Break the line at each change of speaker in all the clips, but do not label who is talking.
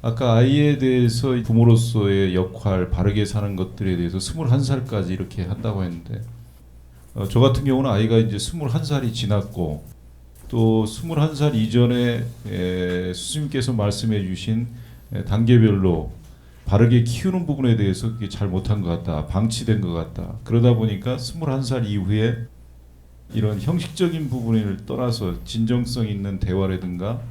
아까 아이에 대해서 부모로서의 역할, 바르게 사는 것들에 대해서 21살까지 이렇게 한다고 했는데 저 같은 경우는 아이가 이제 21살이 지났고 또 21살 이전에 스님께서 말씀해 주신 단계별로 바르게 키우는 부분에 대해서 그게 잘 못한 것 같다. 방치된 것 같다. 그러다 보니까 21살 이후에 이런 형식적인 부분을 떠나서 진정성 있는 대화라든가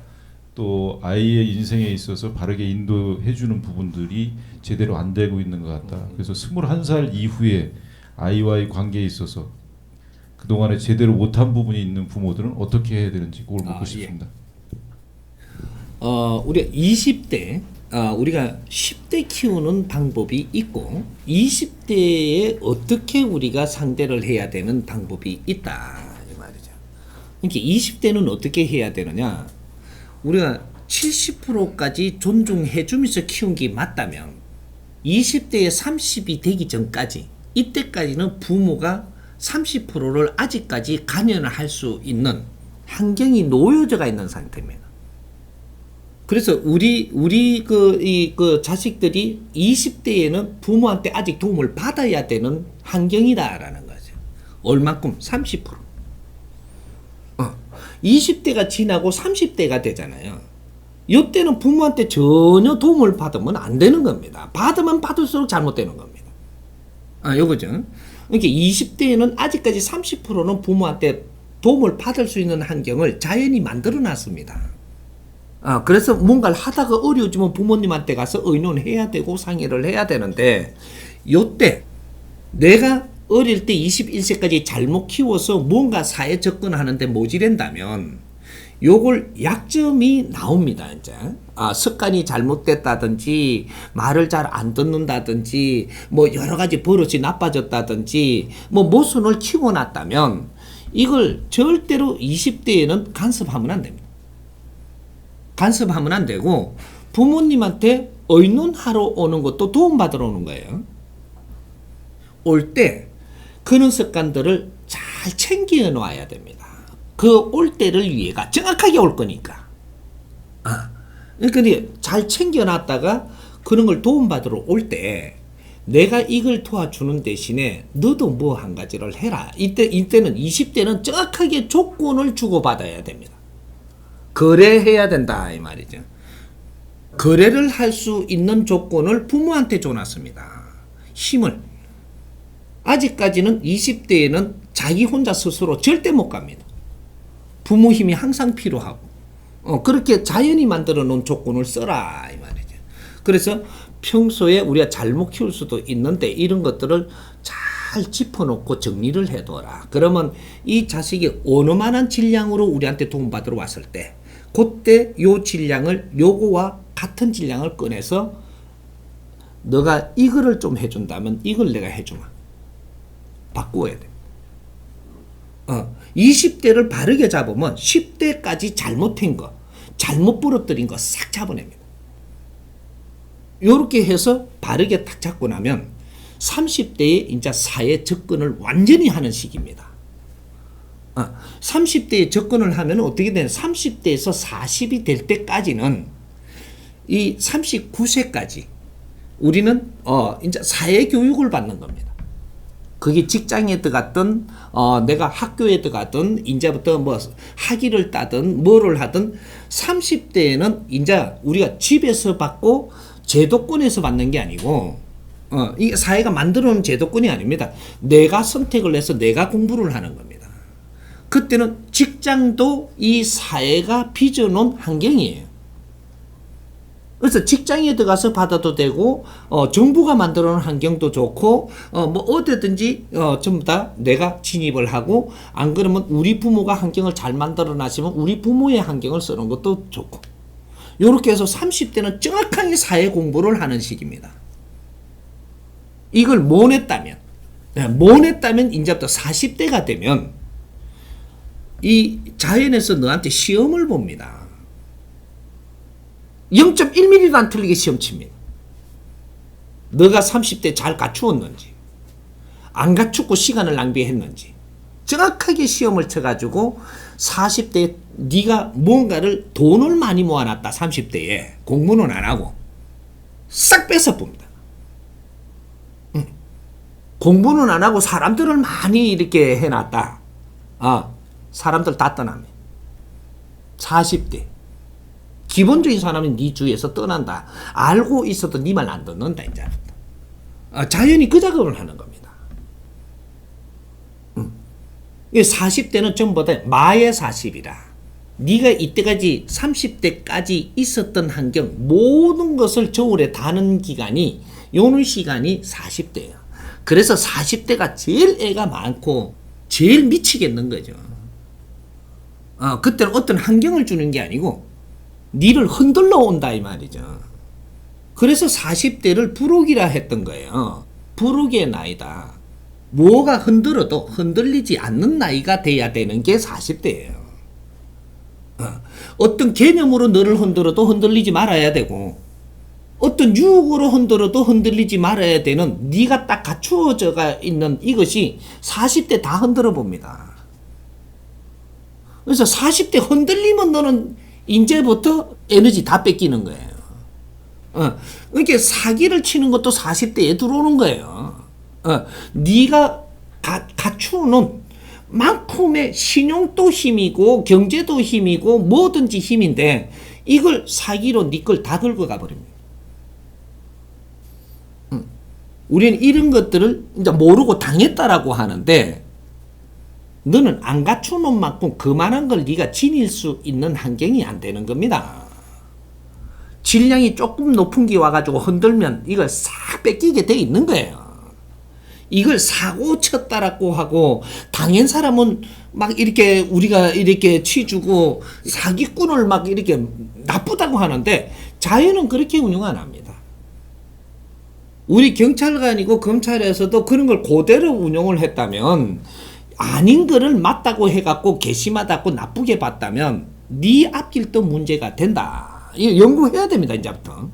또 아이의 인생에 있어서 바르게 인도해주는 부분들이 제대로 안 되고 있는 것 같다. 그래서 21살 이후에 아이와의 관계에 있어서 그동안에 제대로 못한 부분이 있는 부모들은 어떻게 해야 되는지 그걸 묻고 싶습니다.
우리가 20대, 우리가 10대 키우는 방법이 있고 20대에 어떻게 우리가 상대를 해야 되는 방법이 있다 이 말이죠. 그러니까 20대는 어떻게 해야 되느냐? 우리가 70%까지 존중해 주면서 키운 게 맞다면 20대에 30이 되기 전까지 이때까지는 부모가 30%를 아직까지 관여를 할 수 있는 환경이 놓여져 있는 상태입니다. 그래서 우리 그 자식들이 20대에는 부모한테 아직 도움을 받아야 되는 환경이다라는 거죠. 얼만큼? 30%. 20대가 지나고 30대가 되잖아요. 이때는 부모한테 전혀 도움을 받으면 안 되는 겁니다. 받으면 받을수록 잘못되는 겁니다. 요거죠. 그러니까 20대에는 아직까지 30%는 부모한테 도움을 받을 수 있는 환경을 자연히 만들어 놨습니다. 그래서 뭔가를 하다가 어려워지면 부모님한테 가서 의논해야 되고 상의를 해야 되는데 요때 내가 어릴 때 21세까지 잘못 키워서 뭔가 사회 접근하는데 모질한다면 요걸 약점이 나옵니다. 이제 습관이 잘못됐다든지 말을 잘 안 듣는다든지 뭐 여러 가지 버릇이 나빠졌다든지 뭐 모순을 키워놨다면 이걸 절대로 20대에는 간섭하면 안 됩니다. 간섭하면 안 되고 부모님한테 의논하러 오는 것도 도움받으러 오는 거예요. 올 때 그런 습관들을 잘 챙겨 놔야 됩니다. 그 올 때를 위해가 정확하게 올 거니까. 그러니까 잘 챙겨 놨다가 그런 걸 도움받으러 올 때 내가 이걸 도와주는 대신에 너도 뭐 한 가지를 해라. 이때는 20대는 정확하게 조건을 주고받아야 됩니다. 거래해야 된다 이 말이죠. 거래를 할 수 있는 조건을 부모한테 줘놨습니다. 힘을. 아직까지는 20대에는 자기 혼자 스스로 절대 못 갑니다. 부모 힘이 항상 필요하고 그렇게 자연히 만들어 놓은 조건을 써라 이 말이죠. 그래서 평소에 우리가 잘못 키울 수도 있는데 이런 것들을 잘 짚어놓고 정리를 해둬라. 그러면 이 자식이 어느 만한 질량으로 우리한테 도움받으러 왔을 때 그때 요 질량을 요거와 같은 질량을 꺼내서 너가 이거를 좀 해준다면 이걸 내가 해주마. 바꾸어야 돼. 20대를 바르게 잡으면 10대까지 잘못한 거, 잘못 부러뜨린 거 싹 잡아냅니다. 요렇게 해서 바르게 딱 잡고 나면 30대에 이제 사회 접근을 완전히 하는 시기입니다. 30대에 접근을 하면 어떻게 되냐? 30대에서 40이 될 때까지는 이 39세까지 우리는 이제 사회 교육을 받는 겁니다. 그게 직장에 들어갔든 내가 학교에 들어가든 이제부터 뭐 학위를 따든 뭐를 하든 30대에는 이제 우리가 집에서 받고 제도권에서 받는 게 아니고 이 사회가 만들어 놓은 제도권이 아닙니다. 내가 선택을 해서 내가 공부를 하는 겁니다. 그때는 직장도 이 사회가 빚어놓은 환경이에요. 그래서 직장에 들어가서 받아도 되고 정부가 만들어 놓은 환경도 좋고 뭐 어디든지 전부 다 내가 진입을 하고 안 그러면 우리 부모가 환경을 잘 만들어 놨으면 우리 부모의 환경을 쓰는 것도 좋고 요렇게 해서 30대는 정확하게 사회 공부를 하는 시기입니다. 이걸 못 했다면 이제부터 40대가 되면 이 자연에서 너한테 시험을 봅니다. 0.1mm도 안 틀리게 시험 칩니다. 너가 30대 잘 갖추었는지 안 갖추고 시간을 낭비했는지 정확하게 시험을 쳐가지고 40대에 네가 뭔가를 돈을 많이 모아놨다. 30대에 공부는 안 하고 싹 뺏어 봅니다. 공부는 안 하고 사람들을 많이 이렇게 해놨다. 사람들 다 떠납니다. 40대. 기본적인 사람이 네 주위에서 떠난다. 알고 있어도 네 말 안 듣는다. 이제. 자연히 그 작업을 하는 겁니다. 40대는 전부 다 마의 40이라. 네가 이때까지 30대까지 있었던 환경 모든 것을 저울에 다는 기간이 요는 시간이 40대예요. 그래서 40대가 제일 애가 많고 제일 미치겠는 거죠. 그때는 어떤 환경을 주는 게 아니고 니를 흔들러 온다 이 말이죠. 그래서 40대를 부록이라 했던 거예요. 부록의 나이다. 뭐가 흔들어도 흔들리지 않는 나이가 돼야 되는 게 40대예요. 어떤 개념으로 너를 흔들어도 흔들리지 말아야 되고 어떤 유혹으로 흔들어도 흔들리지 말아야 되는 네가 딱 갖추어져가 있는 이것이 40대 다 흔들어 봅니다. 그래서 40대 흔들리면 너는 이제부터 에너지 다 뺏기는 거예요. 그러니까 사기를 치는 것도 40대에 들어오는 거예요. 네가 갖추는 만큼의 신용도 힘이고 경제도 힘이고 뭐든지 힘인데 이걸 사기로 네 걸 다 들고 가버립니다. 우리는 이런 것들을 이제 모르고 당했다라고 하는데 너는 안 갖추는 만큼 그만한 걸 네가 지닐 수 있는 환경이 안 되는 겁니다. 질량이 조금 높은 게 와가지고 흔들면 이걸 싹 뺏기게 돼 있는 거예요. 이걸 사고 쳤다라고 하고 당한 사람은 막 이렇게 우리가 이렇게 치주고 사기꾼을 막 이렇게 나쁘다고 하는데 자연은 그렇게 운영 안 합니다. 우리 경찰관이고 검찰에서도 그런 걸 그대로 운영을 했다면 아닌 거를 맞다고 해갖고 괘씸하다고 나쁘게 봤다면 네 앞길도 문제가 된다. 이거 연구해야 됩니다. 이제부터.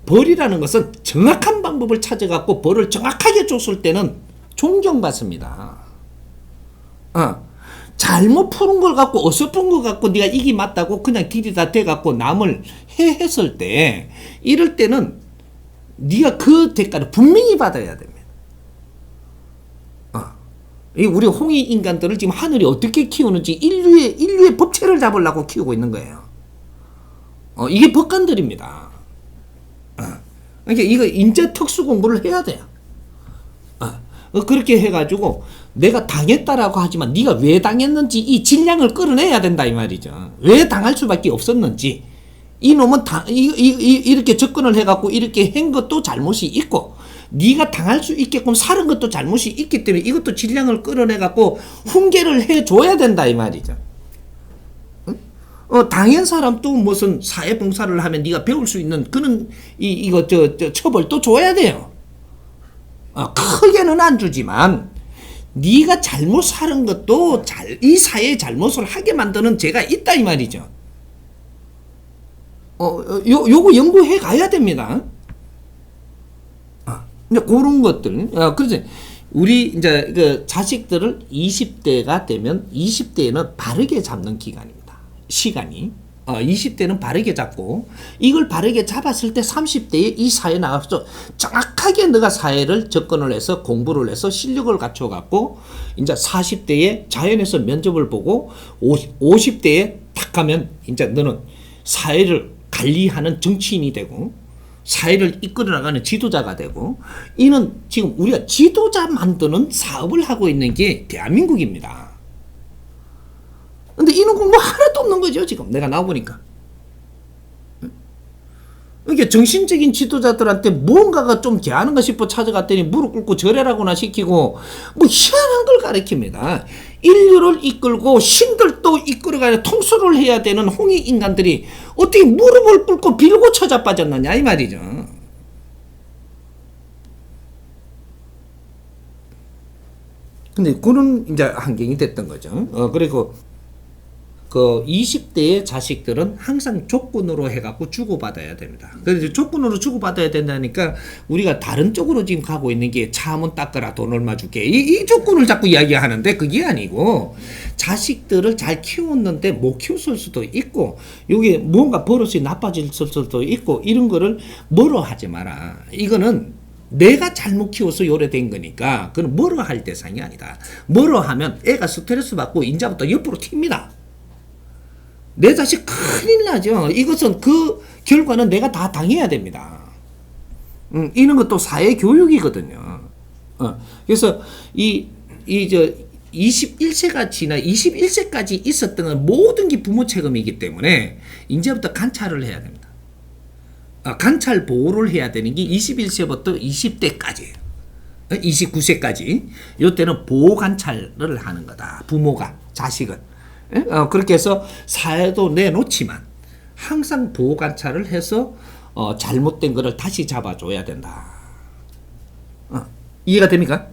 벌이라는 것은 정확한 방법을 찾아갖고 벌을 정확하게 줬을 때는 존경받습니다. 잘못 푸는 걸 갖고 어설픈 걸 갖고 네가 이기 맞다고 그냥 들이다 대갖고 남을 해했을 때 이럴 때는 네가 그 대가를 분명히 받아야 됩니다. 우리 홍이 인간들을 지금 하늘이 어떻게 키우는지 인류의 법체를 잡으려고 키우고 있는 거예요. 이게 법관들입니다. 그러니까 이거 인재 특수 공부를 해야 돼요. 그렇게 해가지고 내가 당했다라고 하지만 네가 왜 당했는지 이 질량을 끌어내야 된다 이 말이죠. 왜 당할 수밖에 없었는지 이놈은 이렇게 접근을 해갖고 이렇게 한 것도 잘못이 있고 네가 당할 수 있게끔 살은 것도 잘못이 있기 때문에 이것도 질량을 끌어내갖고 훈계를 해줘야 된다 이 말이죠. 당한 사람도 무슨 사회봉사를 하면 네가 배울 수 있는 그런 이거 처벌도 줘야 돼요. 크게는 안 주지만 네가 잘못 사는 것도 이 사회에 잘못을 하게 만드는 죄가 있다 이 말이죠. 요거 연구해 가야 됩니다. 이제 그런 것들. 그래서 우리 이제 그 자식들을 20대가 되면 20대에는 바르게 잡는 기간입니다. 시간이. 20대는 바르게 잡고 이걸 바르게 잡았을 때 30대에 이 사회에 나가서 정확하게 너가 사회를 접근을 해서 공부를 해서 실력을 갖춰 갖고 이제 40대에 자연에서 면접을 보고 50대에 딱 가면 이제 너는 사회를 관리하는 정치인이 되고 사회를 이끌어 나가는 지도자가 되고 이는 지금 우리가 지도자 만드는 사업을 하고 있는 게 대한민국입니다. 근데 이런 공부 하나도 없는 거죠, 지금. 내가 나와보니까. 그러니까 정신적인 지도자들한테 뭔가가 좀 개하는가 싶어 찾아갔더니 무릎 꿇고 절해라고나 시키고 뭐 희한한 걸 가르칩니다. 인류를 이끌고 신들도 이끌어가야 통솔을 해야 되는 홍익 인간들이 어떻게 무릎을 꿇고 빌고 찾아빠졌느냐 이 말이죠. 근데 그런 이제 환경이 됐던 거죠. 그리고 그 20대의 자식들은 항상 조건으로 해갖고 주고받아야 됩니다. 그래서 조건으로 주고받아야 된다니까 우리가 다른 쪽으로 지금 가고 있는 게 차 한번 닦아라 돈 얼마 줄게 이 조건을 자꾸 이야기하는데 그게 아니고 자식들을 잘 키웠는데 못 키웠을 수도 있고 여기 뭔가 버릇이 나빠질 수도 있고 이런 거를 뭐로 하지 마라. 이거는 내가 잘못 키워서 요래된 거니까 그건 뭐로 할 대상이 아니다. 뭐로 하면 애가 스트레스 받고 인자부터 옆으로 튑니다. 내 자식 큰일 나죠. 이것은 그 결과는 내가 다 당해야 됩니다. 이런 것도 사회 교육이거든요. 그래서 21세가 지나 21세까지 있었던 건 모든 게 부모 책임이기 때문에 이제부터 관찰을 해야 됩니다. 관찰 보호를 해야 되는 게 21세부터 20대까지예요. 29세까지. 이때는 보호 관찰을 하는 거다. 부모가 자식은. 그렇게 해서 사회도 내놓지만 항상 보호 관찰을 해서 잘못된 거를 다시 잡아줘야 된다. 이해가 됩니까?